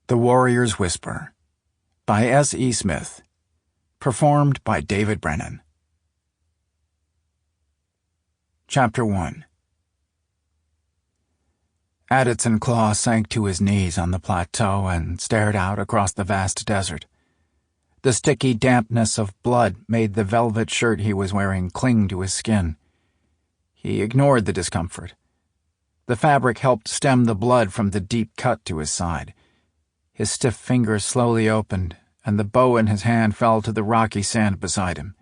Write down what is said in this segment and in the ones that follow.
The Warrior's Whisper by S. E. Smith. Performed by David Brenin. Chapter 1. Aditsan Claw sank to his knees on the plateau and stared out across the vast desert. The sticky dampness of blood made the velvet shirt he was wearing cling to his skin. He ignored the discomfort. The fabric helped stem the blood from the deep cut to his side. His stiff fingers slowly opened, and the bow in his hand fell to the rocky sand beside him.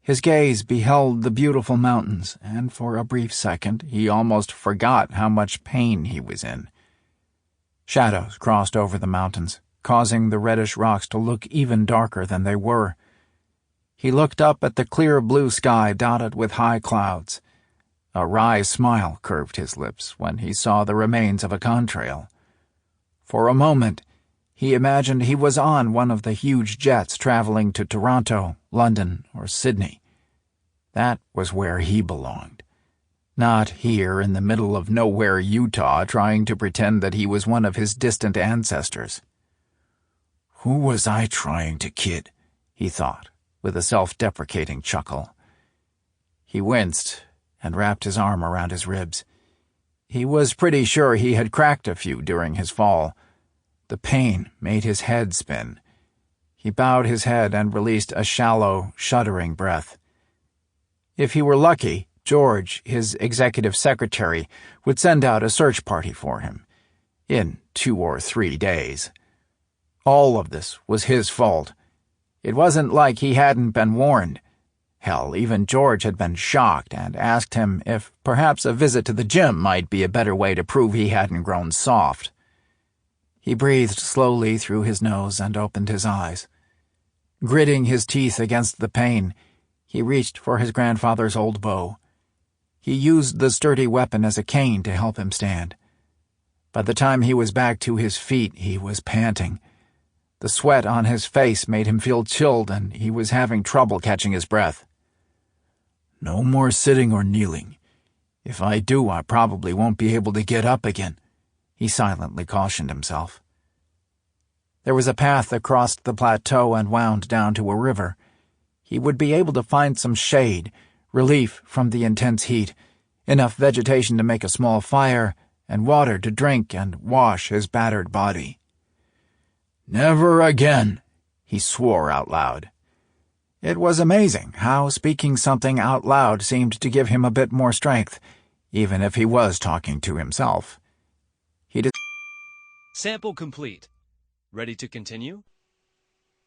His gaze beheld the beautiful mountains, and for a brief second he almost forgot how much pain he was in. Shadows crossed over the mountains, causing the reddish rocks to look even darker than they were. He looked up at the clear blue sky dotted with high clouds. A wry smile curved his lips when he saw the remains of a contrail. For a moment, he imagined he was on one of the huge jets traveling to Toronto, London, or Sydney. That was where he belonged. Not here in the middle of nowhere, Utah, trying to pretend that he was one of his distant ancestors. Who was I trying to kid? He thought, with a self-deprecating chuckle. He winced and wrapped his arm around his ribs. He was pretty sure he had cracked a few during his fall. The pain made his head spin. He bowed his head and released a shallow, shuddering breath. If he were lucky, George, his executive secretary, would send out a search party for him. In 2 or 3 days. All of this was his fault. It wasn't like he hadn't been warned. Hell, even George had been shocked and asked him if perhaps a visit to the gym might be a better way to prove he hadn't grown soft. He breathed slowly through his nose and opened his eyes. Gritting his teeth against the pain, he reached for his grandfather's old bow. He used the sturdy weapon as a cane to help him stand. By the time he was back to his feet, he was panting. The sweat on his face made him feel chilled, and he was having trouble catching his breath. No more sitting or kneeling. If I do, I probably won't be able to get up again, he silently cautioned himself. There was a path that crossed the plateau and wound down to a river. He would be able to find some shade, relief from the intense heat, enough vegetation to make a small fire, and water to drink and wash his battered body. Never again, he swore out loud. It was amazing how speaking something out loud seemed to give him a bit more strength, even if he was talking to himself. Sample complete. Ready to continue?